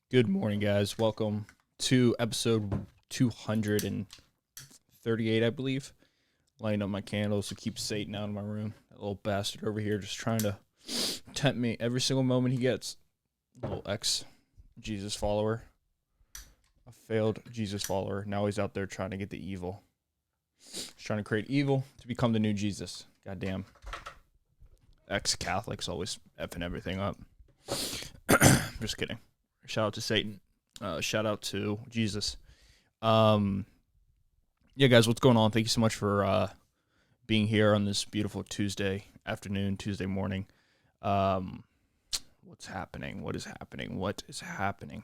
Good morning, guys. Welcome to episode 238, I believe. Lighting up my candles to keep Satan out of my room. That little bastard over here just trying to tempt me every single moment he gets. Little ex-Jesus follower. A failed Jesus follower. Now he's out there trying to get the evil. He's trying to create evil to become the new Jesus. Goddamn. Ex-Catholics always effing everything up. Just kidding. Shout out to Satan. Shout out to Jesus. Yeah, guys, what's going on? Thank you so much for being here on this beautiful Tuesday afternoon, Tuesday morning. What's happening? What is happening? What is happening?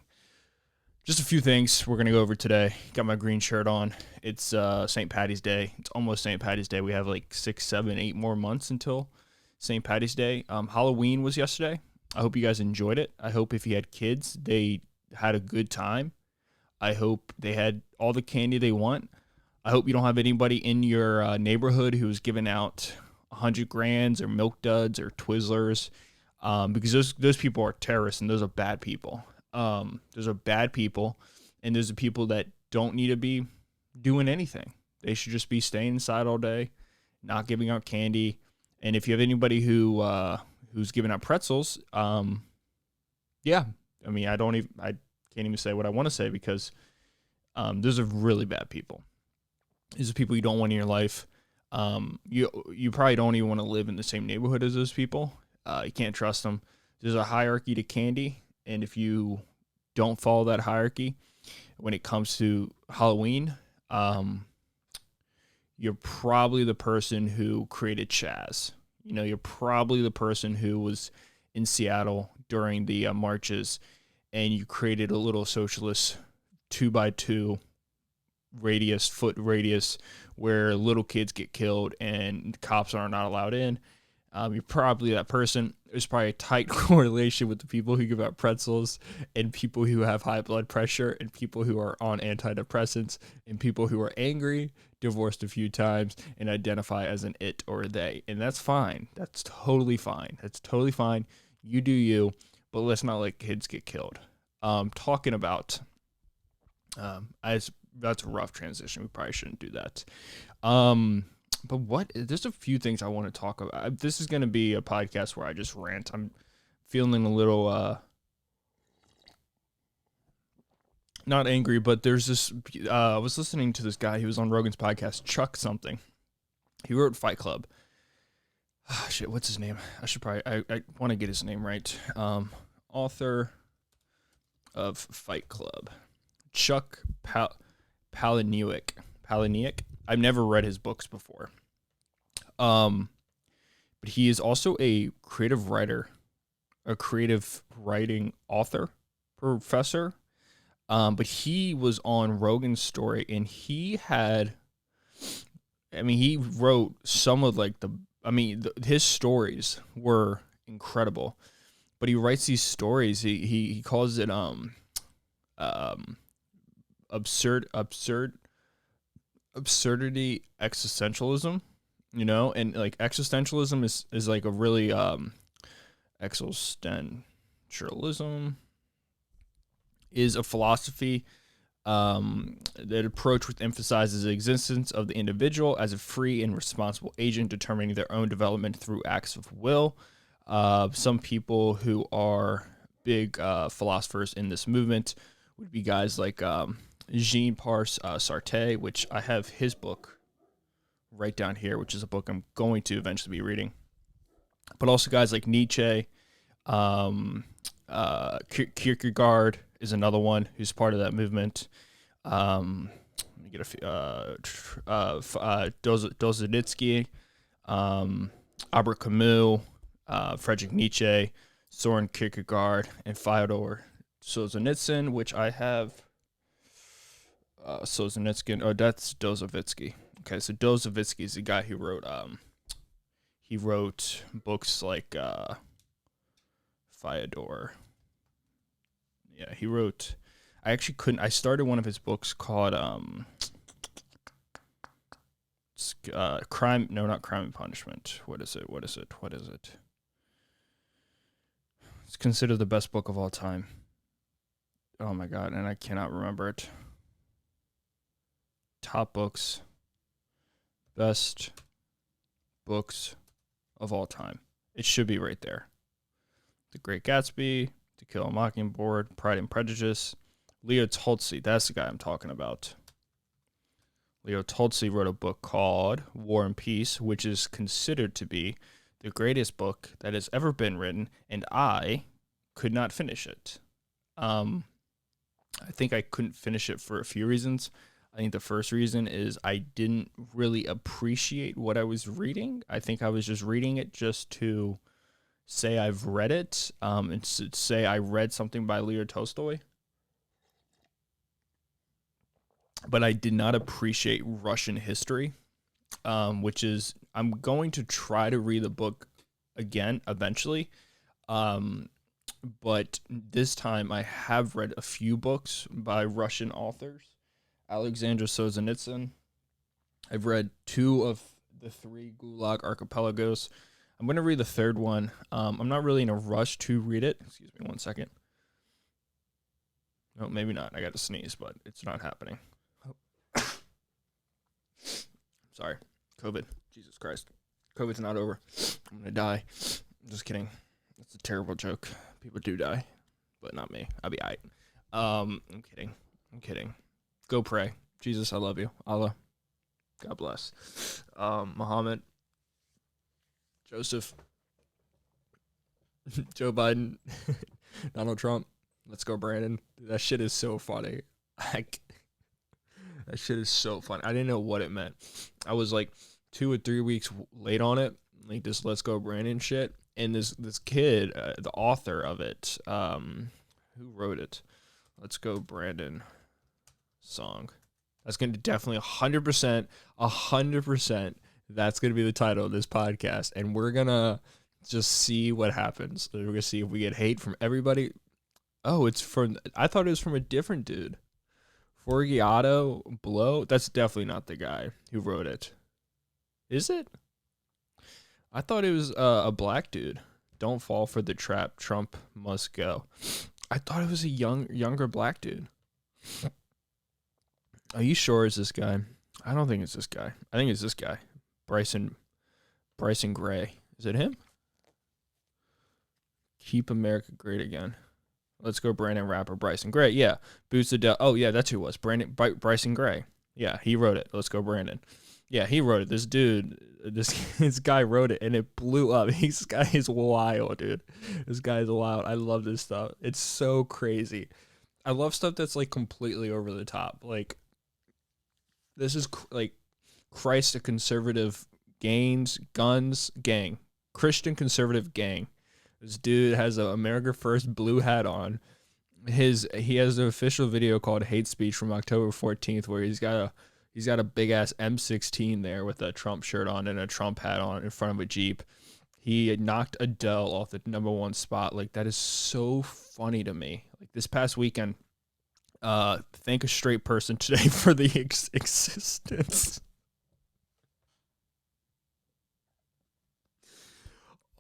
Just a few things we're going to go over today. Got my green shirt on. It's St. Patty's Day. It's almost St. Patty's Day. We have like 6, 7, 8 more months until St. Patty's Day. Halloween was yesterday. I hope you guys enjoyed it. I hope if you had kids, they had a good time. I hope they had all the candy they want. I hope you don't have anybody in your neighborhood who's giving out 100 grands or milk duds or Twizzlers, because those people are terrorists and those are bad people. Those are bad people, and those are people that don't need to be doing anything. They should just be staying inside all day, not giving out candy. And if you have anybody who's giving out pretzels, yeah, I mean, I can't even say what I want to say because those are really bad people. These are people you don't want in your life. You probably don't even want to live in the same neighborhood as those people. You can't trust them. There's a hierarchy to candy, and if you don't follow that hierarchy when it comes to Halloween, you're probably the person who created Chaz. You know, you're probably the person who was in Seattle during the marches, and you created a little socialist 2x2 foot radius where little kids get killed and cops are not allowed in. You're probably that person. There's probably a tight correlation with the people who give out pretzels and people who have high blood pressure and people who are on antidepressants and people who are angry, divorced a few times, and identify as an it or a they. And that's fine. That's totally fine. That's totally fine. You do you, but let's not let kids get killed. Talking about, that's a rough transition. We probably shouldn't do that. But there's a few things I want to talk about. This is going to be a podcast where I just rant. I'm feeling a little, not angry, but there's this, I was listening to this guy. He was on Rogan's podcast, Chuck something. He wrote Fight Club. Shit, what's his name? I want to get his name right. Author of Fight Club. Chuck Palahniuk. I've never read his books before. But he is also a creative writer, a creative writing author, professor. But he was on Rogan's story, and he wrote some of his stories were incredible. But he writes these stories. He calls it absurdity existentialism, you know, and like existentialism is like a really existentialism is a philosophy that approach which emphasizes the existence of the individual as a free and responsible agent determining their own development through acts of will. Some people who are big philosophers in this movement would be guys like Jean-Paul Sartre, which I have his book right down here, which is a book I'm going to eventually be reading. But also guys like Nietzsche, Kierkegaard is another one who's part of that movement. Let me get a few. Dostoevsky, Albert Camus, Friedrich Nietzsche, Soren Kierkegaard, and Fyodor Solzhenitsyn, which I have. Solzhenitsyn. Oh, that's Dostoevsky. Okay, so Dostoevsky is the guy who wrote. He wrote books like Fyodor. Yeah, he wrote. I actually couldn't. I started one of his books called Crime. No, not Crime and Punishment. What is it? It's considered the best book of all time. Oh my God, and I cannot remember it. Top books, best books of all time. It should be right there. The Great Gatsby, To Kill a Mockingbird, Pride and Prejudice. Leo Tolstoy, that's the guy I'm talking about. Leo Tolstoy wrote a book called War and Peace, which is considered to be the greatest book that has ever been written, and I could not finish it. I think I couldn't finish it for a few reasons. I think the first reason is I didn't really appreciate what I was reading. I think I was just reading it just to say I've read it, and say I read something by Leo Tolstoy. But I did not appreciate Russian history, which is, I'm going to try to read the book again eventually. But this time I have read a few books by Russian authors. Alexander Solzhenitsyn. I've read 2 of the 3 Gulag Archipelagos. I'm going to read the 3rd one. I'm not really in a rush to read it. Excuse me one second. No, maybe not. I got to sneeze, but it's not happening. Sorry. COVID. Jesus Christ. COVID's not over. I'm going to die. Just kidding. That's a terrible joke. People do die, but not me. I'll be all right. I'm kidding. Go pray. Jesus, I love you. Allah. God bless. Muhammad. Joseph. Joe Biden. Donald Trump. Let's go, Brandon. Dude, that shit is so funny. That shit is so funny. I didn't know what it meant. I was like 2 or 3 weeks late on it, like this "Let's Go Brandon" shit. And this kid, the author of it, who wrote it? "Let's Go Brandon" song. That's going to definitely 100%. That's going to be the title of this podcast, and we're gonna just see what happens. We're gonna see if we get hate from everybody. Oh, it's from. I thought it was from a different dude. Forgiato Blow? That's definitely not the guy who wrote it. Is it? I thought it was a black dude. "Don't fall for the trap. Trump must go." I thought it was a younger black dude. Are you sure it's this guy? I don't think it's this guy. I think it's this guy. Bryson Gray. Is it him? "Keep America Great Again." "Let's Go Brandon" rapper Bryson Gray. Yeah. Boots the Devil. Oh, yeah, that's who it was. Bryson Gray. Yeah, he wrote it. "Let's Go Brandon." Yeah, he wrote it. This dude, this guy wrote it, and it blew up. This guy is wild, dude. This guy is wild. I love this stuff. It's so crazy. I love stuff that's like completely over the top. Like, this is like Christ, a conservative gang. Christian conservative gang. This dude has a America First blue hat on. He has an official video called "Hate Speech" from October 14th, where he's got a big ass M16 there with a Trump shirt on and a Trump hat on in front of a Jeep. He had knocked Adele off the #1 spot. Like, that is so funny to me. Like, this past weekend, thank a straight person today for the existence.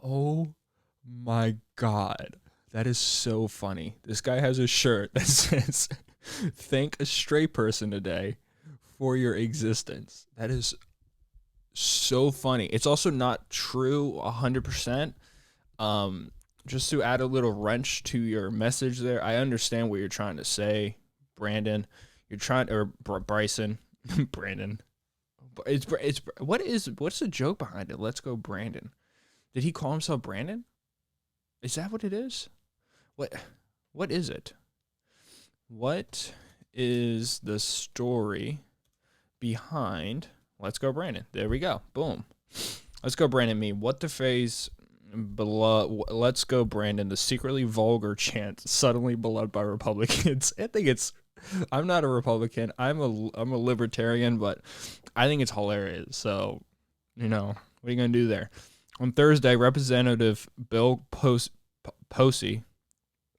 Oh my God. That is so funny. This guy has a shirt that says, "Thank a straight person today for your existence." That is so funny. It's also not true 100%. Just to add a little wrench to your message there, I understand what you're trying to say, Brandon. Bryson. Brandon. What's the joke behind it? "Let's Go Brandon." Did he call himself Brandon? Is that what it is? What is it? What is the story behind "Let's Go Brandon"? There we go. Boom. "Let's Go Brandon" mean what the phrase "Let's Go Brandon," the secretly vulgar chant suddenly beloved by Republicans. I'm not a Republican. I'm a libertarian, but I think it's hilarious. So, what are you going to do there? On Thursday, Representative Bill Posey,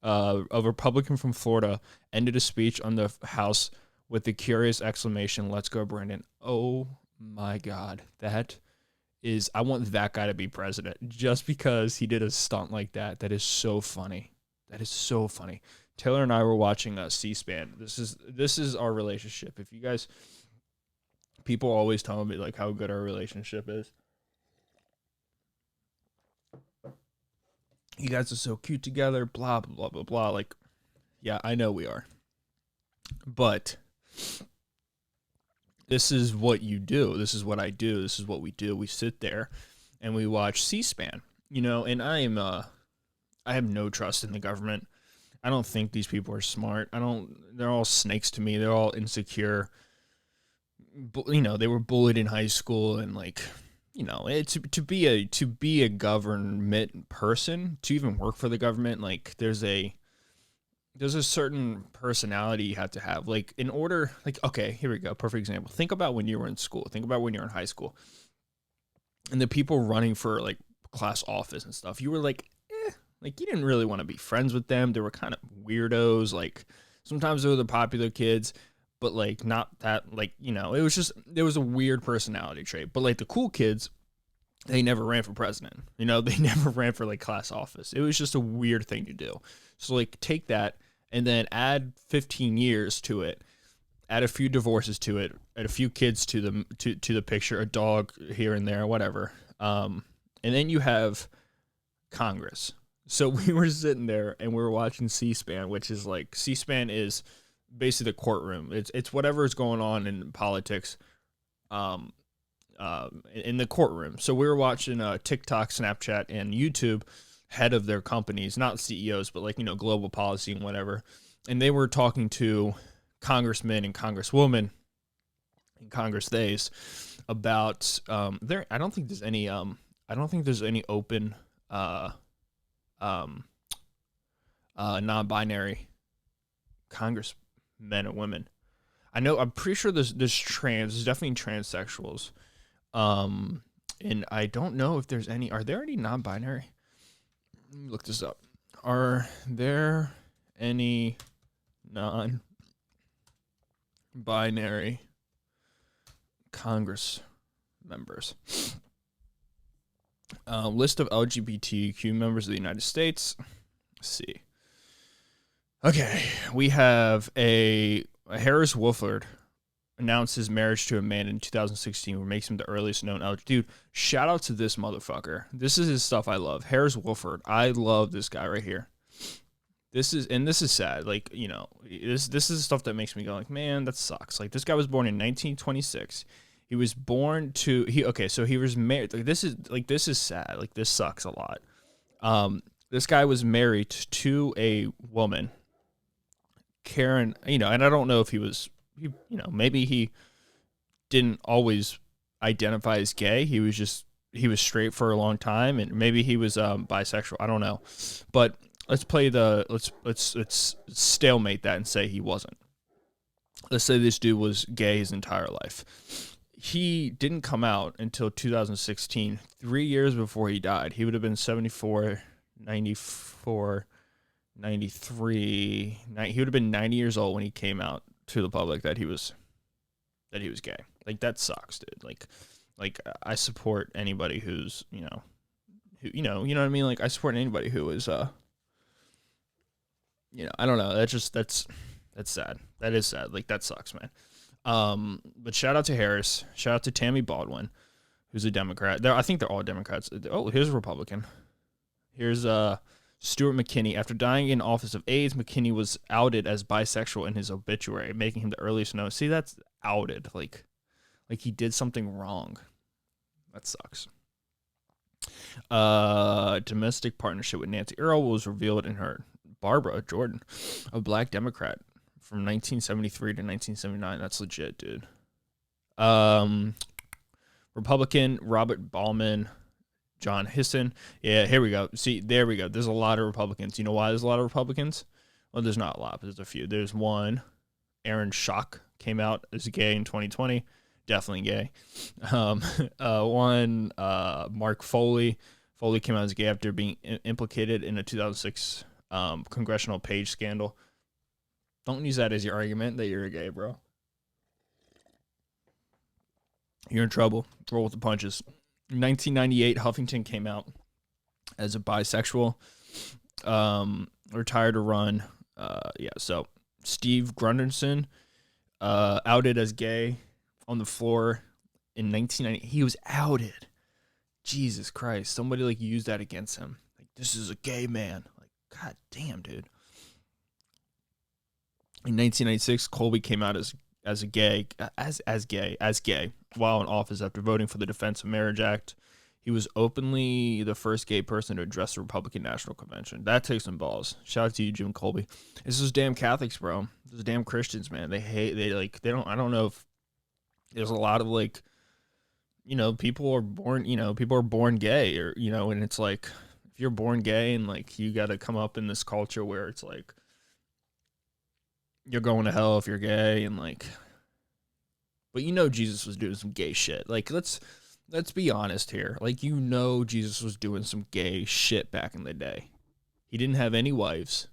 a Republican from Florida, ended a speech on the House with the curious exclamation, "Let's go, Brandon." Oh my God. I want that guy to be president just because he did a stunt like that. That is so funny. Taylor and I were watching C-SPAN. This is our relationship. If you guys, people always tell me like how good our relationship is. You guys are so cute together, blah blah blah blah blah. Like, yeah, I know we are, but this is what you do. This is what I do. This is what we do. We sit there and we watch C-SPAN. And I have no trust in the government. I don't think these people are smart. They're all snakes to me. They're all insecure. They were bullied in high school, and to be a government person, to even work for the government, like there's a certain personality you have to have. Like in order, like, okay, here we go. Perfect example. Think about when you were in school. Think about when you were in high school, and the people running for like class office and stuff. You were like, like you didn't really want to be friends with them. They were kind of weirdos. Like sometimes they were the popular kids, but like not that, like, it was just, there was a weird personality trait. But like the cool kids, they never ran for president. They never ran for like class office. It was just a weird thing to do. So like take that and then add 15 years to it, add a few divorces to it, add a few kids to the picture, a dog here and there, whatever. And then you have Congress. So we were sitting there and we were watching C-SPAN, which is like, C-SPAN is basically the courtroom. It's whatever is going on in politics, in the courtroom. So we were watching TikTok, Snapchat, and YouTube, head of their companies, not CEOs, but like, global policy and whatever. And they were talking to congressmen and congresswomen and congress days about I don't think there's any open non-binary congressmen and women. I'm pretty sure there's definitely transsexuals. And I don't know if there's any, are there any non-binary? Let me look this up. Are there any non-binary Congress members? List of LGBTQ members of the United States. Let's see. Okay, we have Harris Wolford announced his marriage to a man in 2016, which makes him the earliest known LGBT. Dude, shout out to this motherfucker. This is his stuff I love. Harris Wolford. I love this guy right here. This is sad. Like, this is stuff that makes me go like, man, that sucks. Like, this guy was born in 1926. He was born to so he was married. Like, this is sad. Like, this sucks a lot. This guy was married to a woman, Karen, and I don't know if maybe he didn't always identify as gay. He was straight for a long time, and maybe he was bisexual. I don't know. But let's stalemate that and say he wasn't. Let's say this dude was gay his entire life. He didn't come out until 2016, 3 years before he died. He would have been 74, 94, 93. He would have been 90 years old when he came out to the public that he was gay. Like, that sucks, dude. Like I support anybody who's, you know what I mean? Like, I support anybody who is, I don't know. That's sad. That is sad. Like, that sucks, man. But shout out to Harris. Shout out to Tammy Baldwin, who's a Democrat. I think they're all Democrats. Oh, here's a Republican. Here's Stuart McKinney. After dying in office of AIDS, McKinney was outed as bisexual in his obituary, making him the earliest known. See, that's outed. Like he did something wrong. That sucks. Domestic partnership with Nancy Earl was revealed in her Barbara Jordan, a black Democrat from 1973 to 1979. That's legit, dude. Republican Robert Bauman, John Hisson. Yeah, here we go. See, there we go. There's a lot of Republicans. You know why there's a lot of Republicans? Well, there's not a lot, but there's a few. There's one. Aaron Schock came out as gay in 2020. Definitely gay. One, Mark Foley. Foley came out as gay after being implicated in a 2006 congressional page scandal. Don't use that as your argument that you're gay, bro. You're in trouble. Roll with the punches. In 1998, Huffington came out as a bisexual. Retired to run Yeah. So Steve Grunderson, outed as gay on the floor in 1990. He was outed. Jesus Christ. Somebody like used that against him. Like, this is a gay man. Like, god damn, dude. In 1996, Colby came out as gay while in office after voting for the Defense of Marriage Act. He was openly the first gay person to address the Republican National Convention. That takes some balls. Shout out to you, Jim Colby. It's those damn Catholics, bro. Those damn Christians, man. I don't know if there's a lot of like, people are born gay, or, and it's like, if you're born gay and like you got to come up in this culture where it's like, you're going to hell if you're gay, and like, but Jesus was doing some gay shit. Like, let's be honest here. Like, Jesus was doing some gay shit back in the day. He didn't have any wives.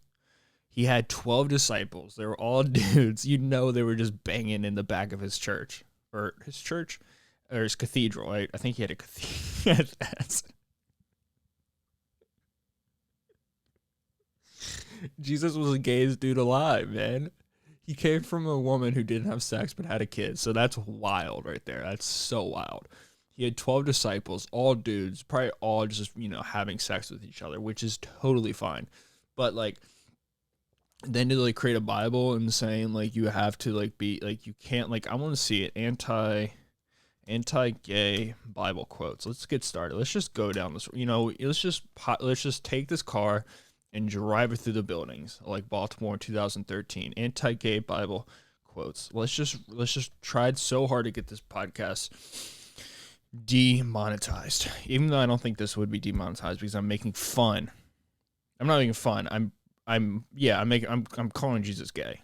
He had 12 disciples. They were all dudes. They were just banging in the back of his church. Or his cathedral. I think he had a cathedral. Jesus was the gayest dude alive, man. He came from a woman who didn't have sex but had a kid. So that's wild right there. That's so wild. He had 12 disciples, all dudes, probably all just, having sex with each other, which is totally fine. But like, then to like create a Bible and saying like you have to like be like, you can't, like, I want to see it, anti-gay Bible quotes. Let's get started. Let's just go down this, let's just take this car and drive it through the buildings like Baltimore in 2013. Anti-gay Bible quotes. Let's just tried so hard to get this podcast demonetized, even though I don't think this would be demonetized because I'm making fun. I'm not making fun. I'm calling Jesus gay.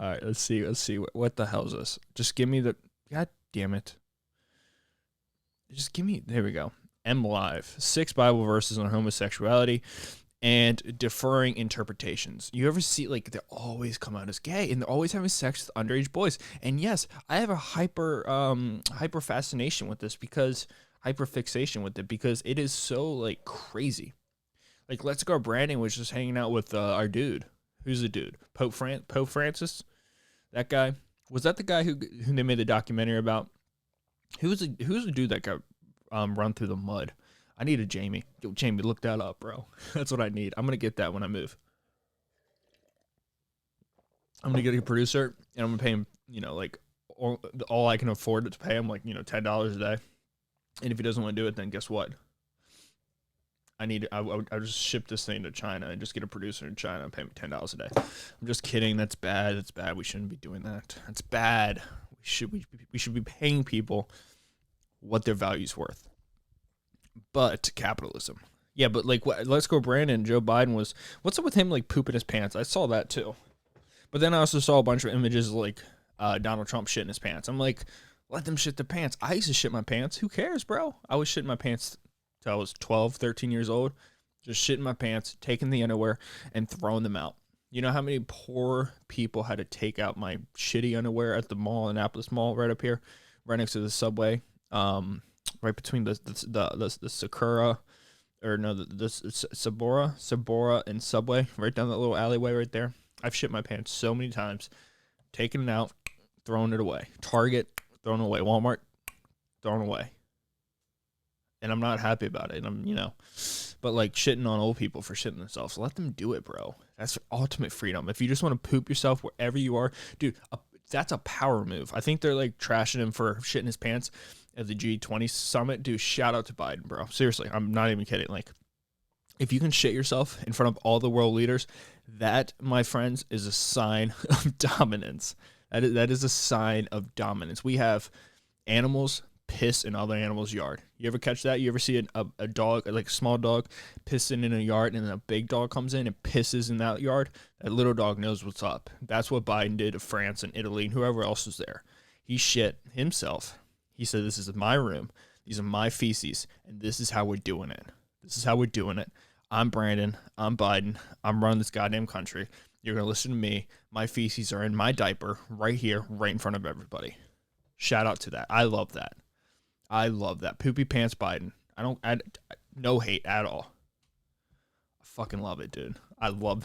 All right, let's see what the hell is this? Just give me the, god damn it. Just give me, there we go. M Live, 6 Bible verses on homosexuality and deferring interpretations. You ever see, like, they always come out as gay and they're always having sex with underage boys. And yes, I have a hyper fascination with this, because hyper fixation with it, because it is so like crazy. Like, Let's Go Brandon was just hanging out with our dude. Who's the dude? Pope Francis? That guy? Was that the guy who they made the documentary about? Who's the dude that got run through the mud? I need a Jamie. Yo, Jamie, look that up, bro. That's what I need. I'm going to get that when I move. I'm going to get a producer, and I'm going to pay him, like, all I can afford to pay him, like, $10 a day. And if he doesn't want to do it, then guess what? I'll just ship this thing to China and just get a producer in China and pay him $10 a day. I'm just kidding. That's bad. That's bad. We shouldn't be doing that. That's bad. We should be paying people what their value's worth. But capitalism. Yeah, but like, Let's Go Brandon, Joe Biden was, what's up with him like pooping his pants? I saw that too. But then I also saw a bunch of images of like Donald Trump shitting his pants. I'm like, let them shit their pants. I used to shit my pants. Who cares, bro? I was shitting my pants till I was 12, 13 years old. Just shitting my pants, taking the underwear, and throwing them out. You know how many poor people had to take out my shitty underwear at the mall, Annapolis Mall, right up here, right next to the subway, right between the Sakura, or no, the Sabora and Subway, right down that little alleyway right there. I've shit my pants so many times, taking it out, throwing it away. Target, throwing it away. Walmart, throwing it away. And I'm not happy about it. But like shitting on old people for shitting themselves. Let them do it, bro. That's ultimate freedom. If you just want to poop yourself wherever you are, dude, that's a power move. I think they're like trashing him for shitting his pants at the G20 summit. Dude, shout out to Biden, bro. Seriously, I'm not even kidding. Like, if you can shit yourself in front of all the world leaders, that, my friends, is a sign of dominance. That is a sign of dominance. We have animals piss in other animals' yard. You ever catch that? You ever see a dog, like a small dog, pissing in a yard, and then a big dog comes in and pisses in that yard? That little dog knows what's up. That's what Biden did to France and Italy and whoever else was there. He shit himself. He said, this is my room. These are my feces, and this is how we're doing it. This is how we're doing it. I'm Brandon. I'm Biden. I'm running this goddamn country. You're going to listen to me. My feces are in my diaper right here, right in front of everybody. Shout out to that. I love that. I love that. Poopy pants Biden. No hate at all. fucking love it, dude. I love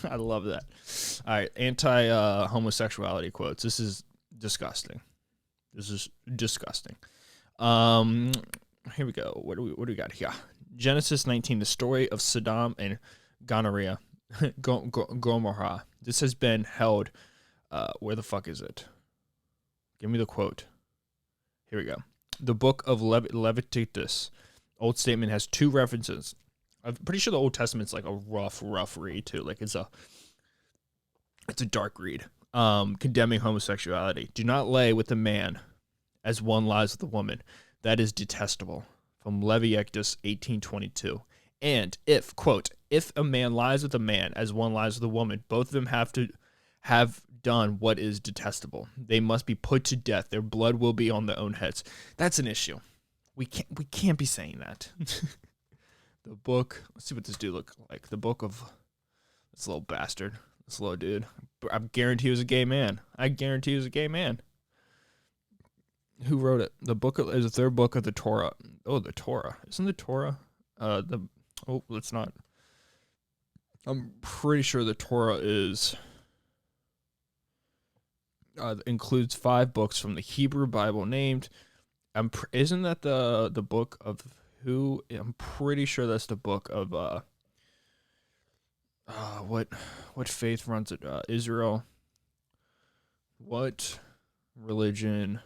I love that. All right, homosexuality quotes. This is disgusting. This is disgusting. Here we go. What do we got here? Genesis 19, the story of Sodom and gonorrhea. Gomorrah. This has been held. Where the fuck is it? Give me the quote. Here we go. The book of Leviticus. Old Statement has 2 references. I'm pretty sure the Old Testament's like a rough read too. Like it's a dark read. Condemning homosexuality. Do not lay with a man as one lies with a woman. That is detestable. From Leviticus 18:22. And if, quote, if a man lies with a man as one lies with a woman, both of them have to have done what is detestable. They must be put to death. Their blood will be on their own heads. That's an issue. We can't be saying that. The book, let's see what this dude look like. The book of this little bastard, this little dude. I guarantee he was a gay man. Who wrote it? The book is the 3rd book of the Torah. Oh, the Torah. Isn't the Torah let's not. I'm pretty sure the Torah is includes 5 books from the Hebrew Bible named. Isn't that the book of who? I'm pretty sure that's the book of what faith runs it? Israel. What religion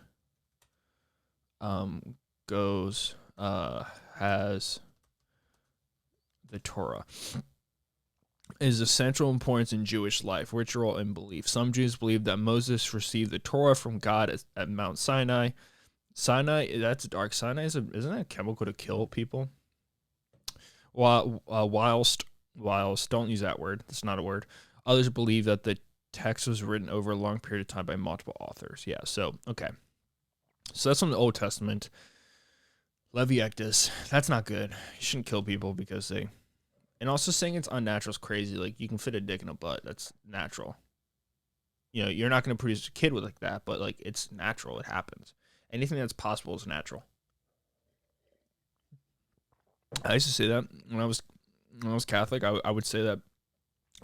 has the Torah? Is of central importance in Jewish life, ritual, and belief. Some Jews believe that Moses received the Torah from God at Mount Sinai. Sinai, that's dark. Sinai isn't that a chemical to kill people? Whilst, don't use that word. That's not a word. Others believe that the text was written over a long period of time by multiple authors. Yeah, so, okay. So that's from the Old Testament. Leviticus, that's not good. You shouldn't kill people because they... And also saying it's unnatural is crazy. Like, you can fit a dick in a butt. That's natural. You know, you're not going to produce a kid with like that, but, like, it's natural. It happens. Anything that's possible is natural. I used to say that when I was Catholic. I would say that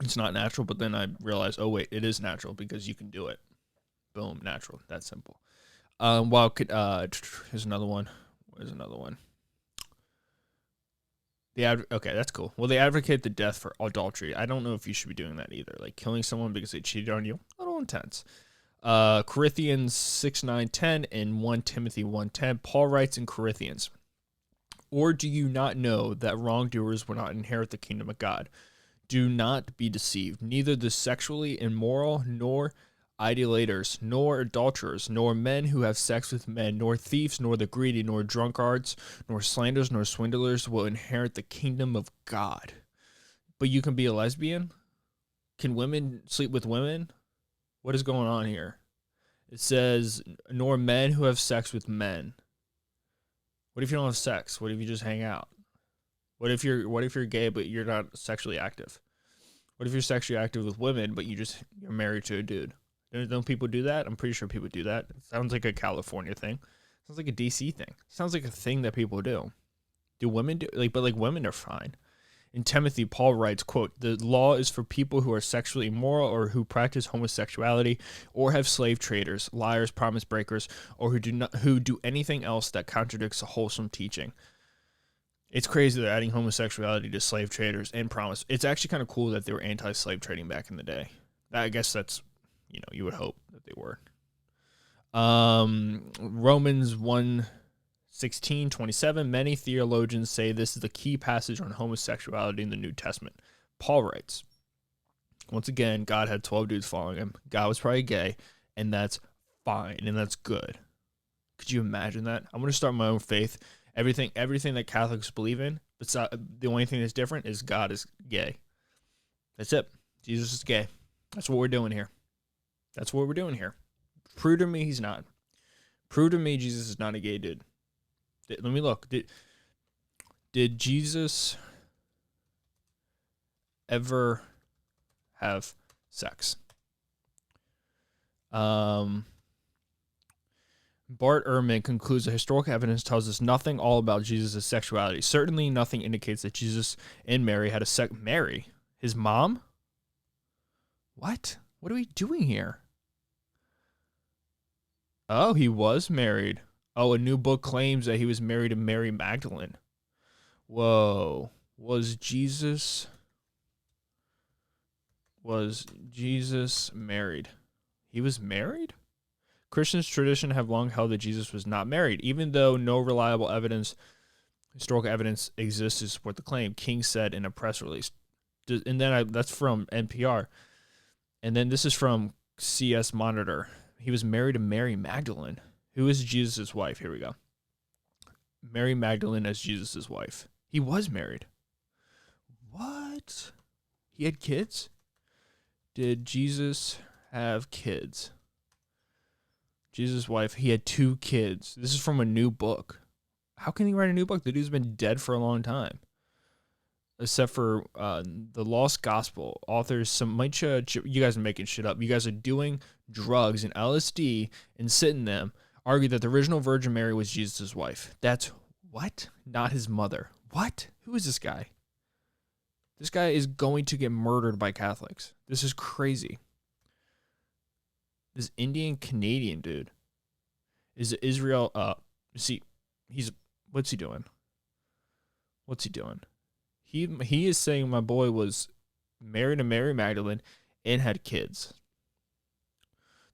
it's not natural, but then I realized, oh, wait, it is natural because you can do it. Boom, natural. That's simple. Here's another one. Where's another one? Okay, that's cool. Well, they advocate the death for adultery. I don't know if you should be doing that either. Like killing someone because they cheated on you. A little intense. Corinthians 6:9-10 and 1 Timothy 1:10. Paul writes in Corinthians, or do you not know that wrongdoers will not inherit the kingdom of God? Do not be deceived. Neither the sexually immoral, nor idolaters, nor adulterers, nor men who have sex with men, nor thieves, nor the greedy, nor drunkards, nor slanderers, nor swindlers will inherit the kingdom of God. But you can be a lesbian? Can women sleep with women? What is going on here? It says, nor men who have sex with men. What if you don't have sex? What if you just hang out? What if you're gay but you're not sexually active? What if you're sexually active with women but you're married to a dude? Don't people do that? I'm pretty sure people do that. It sounds like a California thing. Sounds like a DC thing. Sounds like a thing that people do. Do women do but women are fine. In Timothy, Paul writes, quote, the law is for people who are sexually immoral or who practice homosexuality or have slave traders, liars, promise breakers, or who do anything else that contradicts a wholesome teaching. It's crazy they're adding homosexuality to slave traders and promise. It's actually kind of cool that they were anti-slave trading back in the day. I guess that's, you would hope that they were. Romans 1:16-27. Many theologians say this is the key passage on homosexuality in the New Testament. Paul writes, once again, God had 12 dudes following him. God was probably gay, and that's fine, and that's good. Could you imagine that? I'm going to start my own faith. Everything that Catholics believe in, the only thing that's different is God is gay. That's it. Jesus is gay. That's what we're doing here. Prove to me he's not. Prove to me Jesus is not a gay dude. Let me look. Did Jesus ever have sex? Bart Ehrman concludes that historical evidence tells us nothing all about Jesus' sexuality. Certainly nothing indicates that Jesus and Mary had a Mary? His mom? What? What are we doing here? Oh, he was married. Oh, a new book claims that he was married to Mary Magdalene. Whoa. Was Jesus married? He was married? Christian tradition have long held that Jesus was not married, even though no reliable historical evidence exists to support the claim, King said in a press release. And then that's from NPR. And then this is from CS Monitor. He was married to Mary Magdalene, who is Jesus' wife. Here we go. Mary Magdalene as Jesus' wife. He was married. What? He had kids? Did Jesus have kids? Jesus' wife, he had 2 kids. This is from a new book. How can he write a new book? The dude's been dead for a long time. Except for the Lost Gospel. Authors, you guys are making shit up. You guys are doing drugs and LSD and sitting them, argue that the original Virgin Mary was Jesus' wife. That's what? Not his mother. What? Who is this guy? This guy is going to get murdered by Catholics. This is crazy. This Indian Canadian dude is Israel. What's he doing? What's he doing? He is saying my boy was married to Mary Magdalene and had kids.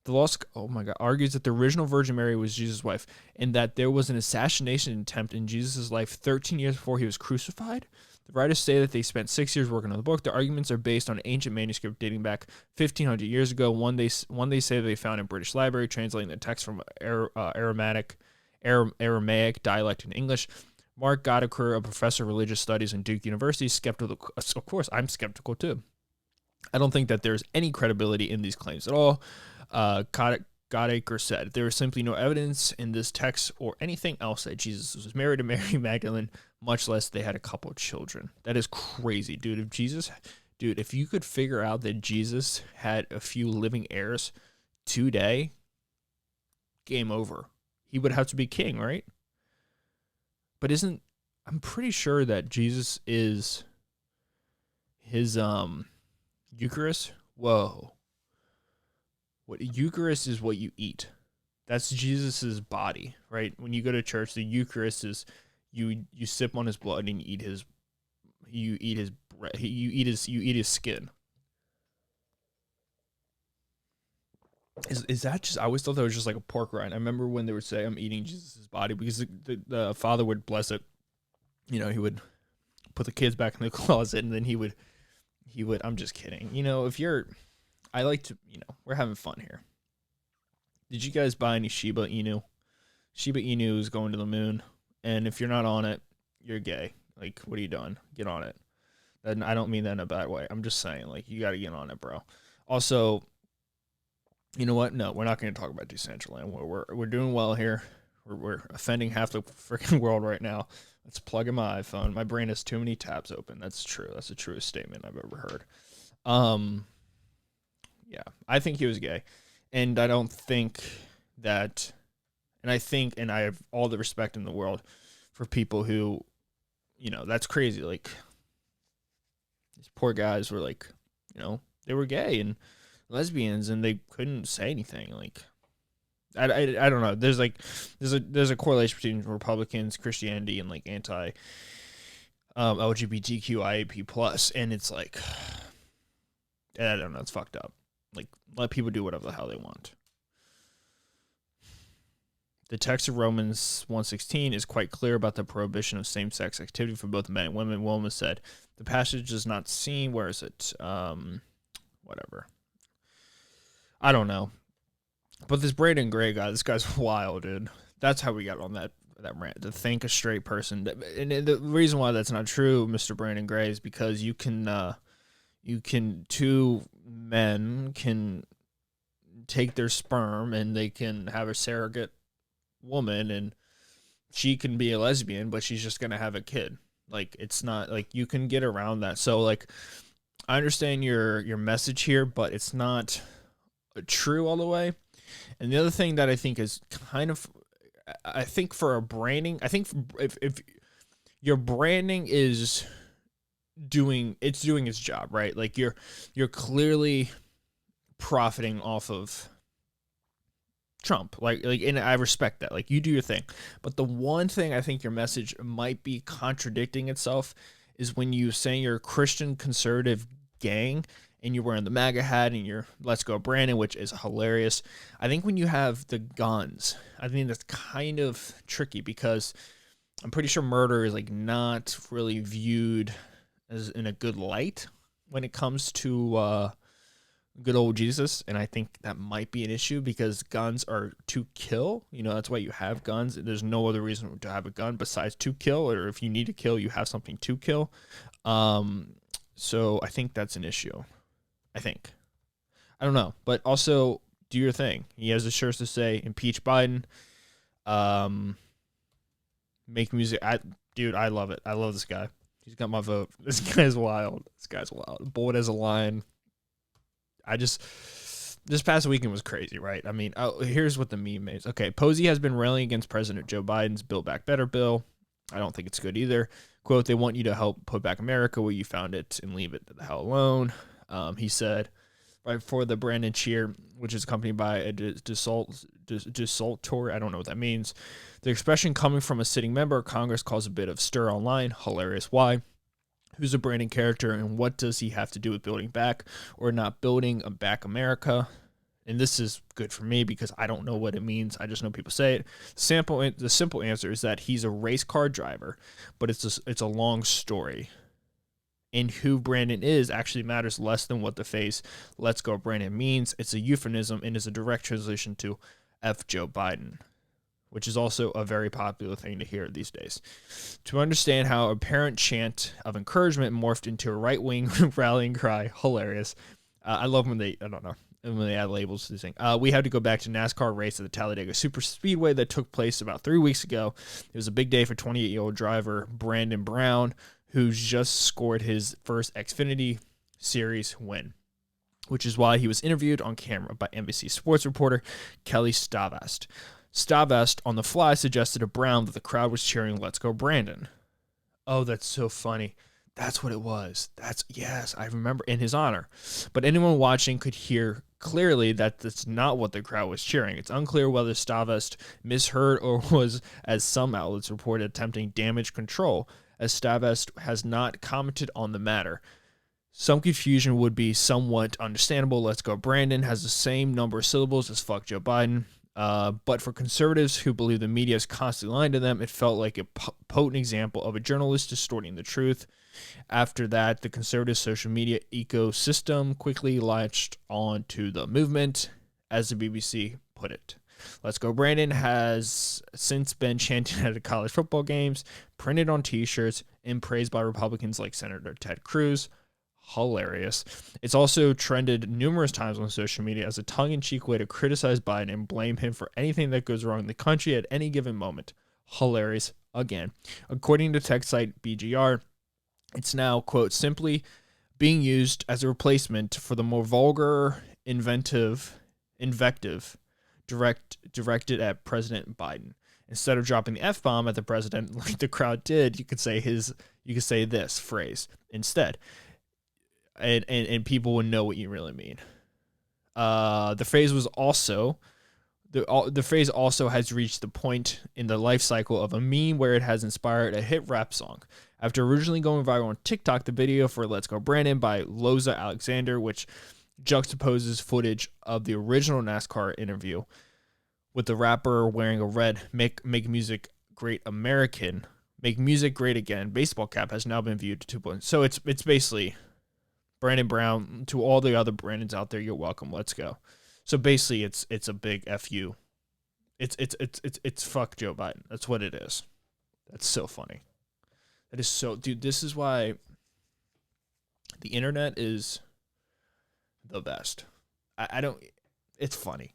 The Lost, oh my God, argues that the original Virgin Mary was Jesus' wife and that there was an assassination attempt in Jesus' life 13 years before he was crucified. The writers say that they spent 6 years working on the book. The arguments are based on an ancient manuscript dating back 1,500 years ago. One they say they found in British Library, translating the text from Aramaic dialect in English. Mark Godeker, a professor of religious studies in Duke University, skeptical. Of course, I'm skeptical too. I don't think that there's any credibility in these claims at all. Godeker said, there is simply no evidence in this text or anything else that Jesus was married to Mary Magdalene, much less they had a couple of children. That is crazy, dude. If you could figure out that Jesus had a few living heirs today, game over. He would have to be king, right? But I'm pretty sure that Jesus is his Eucharist. Whoa. What Eucharist is what you eat. That's Jesus's body, right? When you go to church, the Eucharist is you sip on his blood and you eat his bread. You eat his skin. Is that just? I always thought that was just like a pork rind. I remember when they would say, "I'm eating Jesus' body," because the father would bless it. You know, he would put the kids back in the closet, and then he would. I'm just kidding. You know, I like to. You know, we're having fun here. Did you guys buy any Shiba Inu? Shiba Inu is going to the moon, and if you're not on it, you're gay. Like, what are you doing? Get on it. And I don't mean that in a bad way. I'm just saying, like, you got to get on it, bro. Also. You know what? No, we're not going to talk about Decentraland. We're doing well here. We're offending half the freaking world right now. Let's plug in my iPhone. My brain has too many tabs open. That's true. That's the truest statement I've ever heard. Yeah, I think he was gay, and I don't think that. And I have all the respect in the world for people who, you know, that's crazy. Like these poor guys were like, you know, they were gay and lesbians and they couldn't say anything. Like I don't know, there's a correlation between Republicans, Christianity, and like anti LGBTQIAP plus, and it's like I don't know, it's fucked up. Like, let people do whatever the hell they want. The text of Romans 1:16 is quite clear about the prohibition of same-sex activity for both men and women. Woman said the passage does not seem, where is it, whatever, I don't know. But this Braden Gray guy, this guy's wild, dude. That's how we got on that rant. To think a straight person. And the reason why that's not true, Mr. Brandon Gray, is because two men can take their sperm and they can have a surrogate woman and she can be a lesbian, but she's just going to have a kid. Like, it's not, like, you can get around that. So, like, I understand your message here, but it's not true all the way. And the other thing that I think is kind of I think for a branding, I think if your branding is doing its job, right? Like you're clearly profiting off of Trump. And I respect that. Like, you do your thing. But the one thing I think your message might be contradicting itself is when you say you're a Christian conservative gang and you're wearing the MAGA hat and you're Let's Go Brandon, which is hilarious. I think when you have the guns, I think that's kind of tricky because I'm pretty sure murder is like not really viewed as in a good light when it comes to good old Jesus, and I think that might be an issue because guns are to kill. That's why you have guns. There's no other reason to have a gun besides to kill, or if you need to kill, you have something to kill. So I think that's an issue. I don't know, but also do your thing. He has the shirts to say impeach Biden, make music. I love it. I love this guy. He's got my vote. This guy's wild. Bold as a lion. This past weekend was crazy, right? I mean, here's what the meme is. Okay, Posey has been railing against President Joe Biden's Build Back Better bill. I don't think it's good either. Quote, they want you to help put back America where you found it and leave it the hell alone. He said, right before the Brandon cheer, which is accompanied by a desultory, I don't know what that means. The expression coming from a sitting member of Congress caused a bit of stir online. Hilarious. Why? Who's a Brandon character, and what does he have to do with building back or not building a back America? And this is good for me because I don't know what it means. I just know people say it. The simple answer is that he's a race car driver, but it's a long story. And who Brandon is actually matters less than what the phrase "Let's Go Brandon" means. It's a euphemism and is a direct translation to F Joe Biden, which is also a very popular thing to hear these days. To understand how a parent chant of encouragement morphed into a right-wing rallying cry, hilarious. I love when they add labels to this thing. We had to go back to NASCAR race at the Talladega Super Speedway that took place about 3 weeks ago. It was a big day for 28-year-old driver Brandon Brown, who's just scored his first Xfinity Series win, which is why he was interviewed on camera by NBC sports reporter Kelly Stavast. Stavast on the fly suggested to Brown that the crowd was cheering "Let's Go Brandon." Oh, that's so funny. That's what it was. Yes, I remember, in his honor. But anyone watching could hear clearly that that's not what the crowd was cheering. It's unclear whether Stavast misheard or was, as some outlets reported, attempting damage control, as Stavast has not commented on the matter. Some confusion would be somewhat understandable. "Let's Go Brandon" has the same number of syllables as "Fuck Joe Biden." But for conservatives who believe the media is constantly lying to them, it felt like a potent example of a journalist distorting the truth. After that, the conservative social media ecosystem quickly latched onto the movement, as the BBC put it. "Let's Go Brandon" has since been chanted at college football games, printed on T-shirts, and praised by Republicans like Senator Ted Cruz. Hilarious. It's also trended numerous times on social media as a tongue-in-cheek way to criticize Biden and blame him for anything that goes wrong in the country at any given moment. Hilarious again. According to tech site BGR, it's now, quote, simply being used as a replacement for the more vulgar, invective directed at President Biden. Instead of dropping the F-bomb at the president like the crowd did, you could say this phrase instead. And people would know what you really mean. The phrase also has reached the point in the life cycle of a meme where it has inspired a hit rap song. After originally going viral on TikTok, the video for "Let's Go Brandon" by Loza Alexander, which juxtaposes footage of the original NASCAR interview with the rapper wearing a red Make Music Great American, Make Music Great Again baseball cap, has now been viewed to 2.0. So it's basically Brandon Brown, to all the other Brandons out there, you're welcome. Let's go. So basically, it's a big fu. It's fuck Joe Biden. That's what it is. That's so funny. That is so, dude. This is why the internet is the best. I don't. It's funny.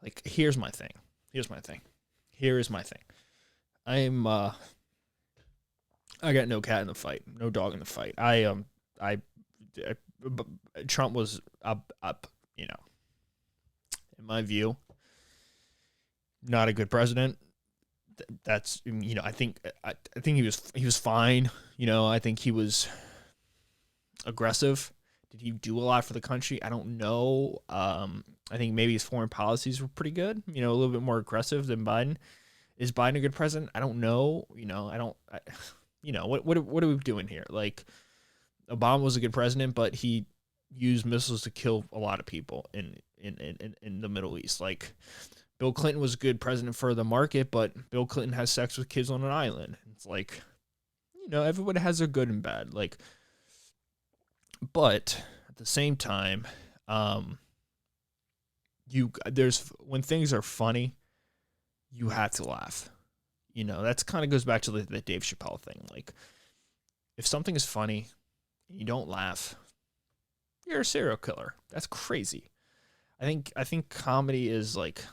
Like, here's my thing. I got no cat in the fight, no dog in the fight. Trump was up, in my view, not a good president. that's, I think he was fine. I think he was aggressive. Did he do a lot for the country? I don't know. I think maybe his foreign policies were pretty good. A little bit more aggressive than Biden. Is Biden a good president? I don't know. I don't. What are we doing here? Like, Obama was a good president, but he used missiles to kill a lot of people in the Middle East. Like, Bill Clinton was a good president for the market, but Bill Clinton has sex with kids on an island. It's like, everybody has their good and bad. Like, but at the same time, when things are funny, you have to laugh. That's kind of goes back to the Dave Chappelle thing. Like, if something is funny and you don't laugh, you're a serial killer. That's crazy. I think comedy is like,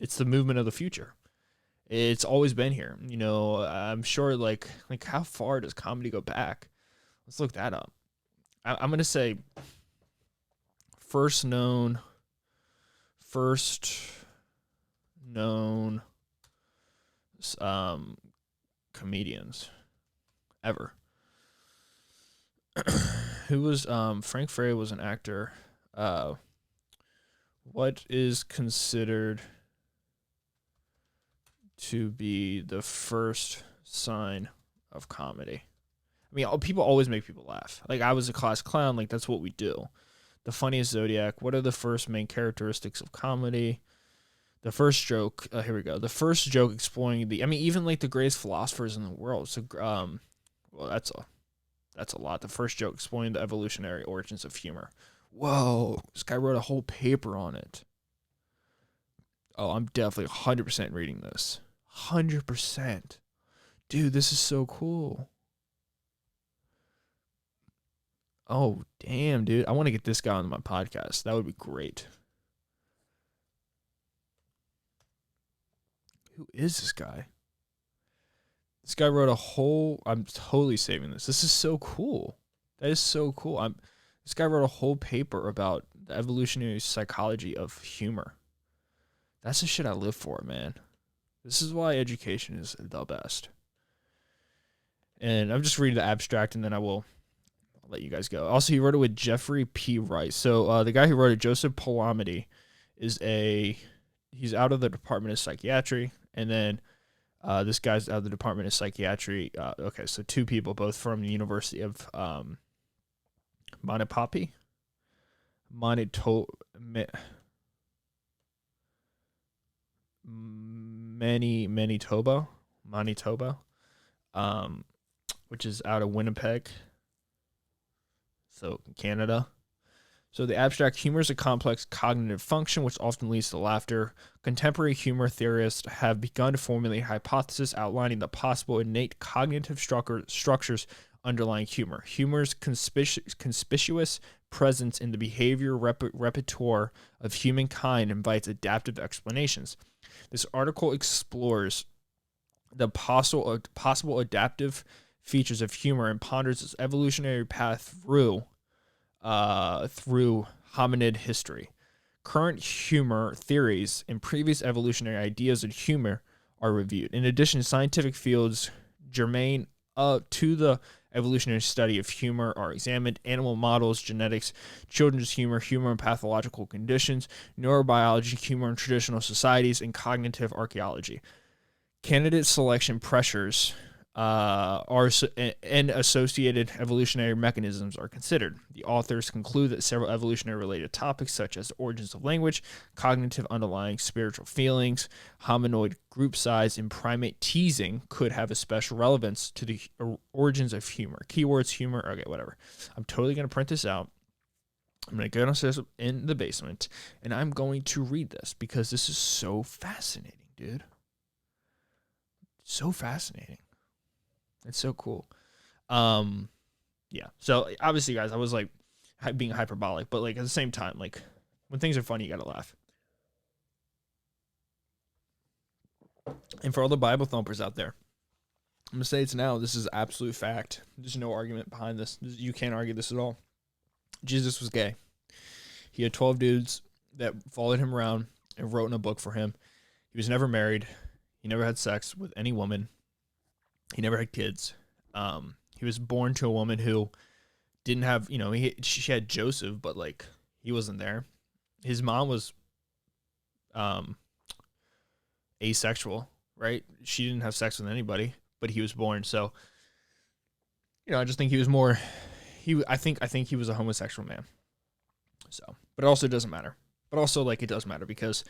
it's the movement of the future. It's always been here. I'm sure like how far does comedy go back? Let's look that up. I'm going to say first known comedians ever. Who was Frank Frey was an actor. What is considered to be the first sign of comedy? I mean, people always make people laugh. Like, I was a class clown. Like, that's what we do. The funniest Zodiac. What are the first main characteristics of comedy? The first joke. Here we go. The first joke exploring even like the greatest philosophers in the world. So, well, that's a lot. The first joke exploring the evolutionary origins of humor. Whoa, this guy wrote a whole paper on it. Oh, I'm definitely 100% reading this. 100%. Dude, this is so cool. Oh, damn, dude. I want to get this guy on my podcast. That would be great. Who is this guy? This guy wrote a whole... I'm totally saving this. This is so cool. That is so cool. This guy wrote a whole paper about the evolutionary psychology of humor. That's the shit I live for, man. This is why education is the best. And I'm just reading the abstract, and then I'll let you guys go. Also, he wrote it with Jeffrey P. Rice. So the guy who wrote it, Joseph Polamity, he's out of the Department of Psychiatry, and then this guy's out of the Department of Psychiatry. Okay, so two people, both from the University of Manitoba. Manitoba, which is out of Winnipeg, so Canada. So the abstract: humor is a complex cognitive function which often leads to laughter. Contemporary humor theorists have begun to formulate a hypothesis outlining the possible innate cognitive structures underlying humor. Humor's conspicuous presence in the behavior repertoire of humankind invites adaptive explanations. This article explores the possible adaptive features of humor and ponders its evolutionary path through hominid history. Current humor theories and previous evolutionary ideas of humor are reviewed. In addition, scientific fields germane to the evolutionary study of humor are examined: animal models, genetics, children's humor, humor in pathological conditions, neurobiology, humor in traditional societies, and cognitive archaeology. Candidate selection pressures and associated evolutionary mechanisms are considered. The authors conclude that several evolutionary-related topics, such as the origins of language, cognitive underlying spiritual feelings, hominoid group size, and primate teasing, could have a special relevance to the origins of humor. Keywords: humor. Okay, whatever. I'm totally going to print this out. I'm going to go downstairs in the basement, and I'm going to read this because this is so fascinating, dude. So fascinating. It's so cool. Yeah. So obviously, guys, I was like being hyperbolic, but like at the same time, like when things are funny, you gotta laugh. And for all the Bible thumpers out there, I'm gonna say it's now. This is absolute fact. There's no argument behind this. You can't argue this at all. Jesus was gay. He had 12 dudes that followed him around and wrote in a book for him. He was never married. He never had sex with any woman. He never had kids. He was born to a woman who didn't have, she had Joseph, but like he wasn't there. His mom was asexual, right? She didn't have sex with anybody, but he was born. So, I just think he was more. I think he was a homosexual man. So, but it also doesn't matter. But also, like, it does matter because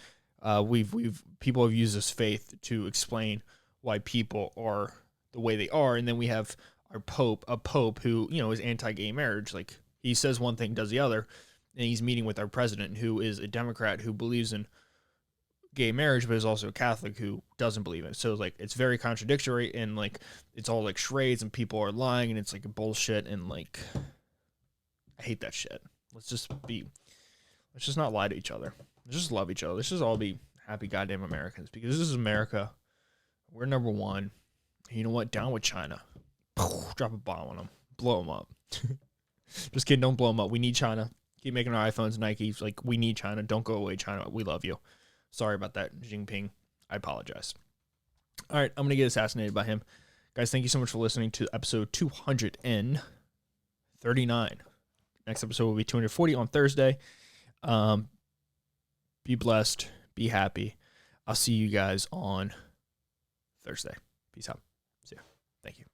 people have used this faith to explain why people are the way they are, and then we have a pope who is anti-gay marriage. Like, he says one thing, does the other, and he's meeting with our president, who is a Democrat who believes in gay marriage, but is also a Catholic who doesn't believe in it. So like, it's very contradictory, and like, it's all like charades, and people are lying, and it's like a bullshit, and like, I hate that shit. Let's just not lie to each other. Let's just love each other. Let's just all be happy goddamn Americans, because this is America. We're number one. You know what? Down with China. Drop a bomb on them. Blow them up. Just kidding. Don't blow them up. We need China. Keep making our iPhones, Nikes. Like, we need China. Don't go away, China. We love you. Sorry about that, Jinping. I apologize. All right, I'm going to get assassinated by him. Guys, thank you so much for listening to episode 239. Next episode will be 240 on Thursday. Be blessed. Be happy. I'll see you guys on Thursday. Peace out. See ya. Thank you.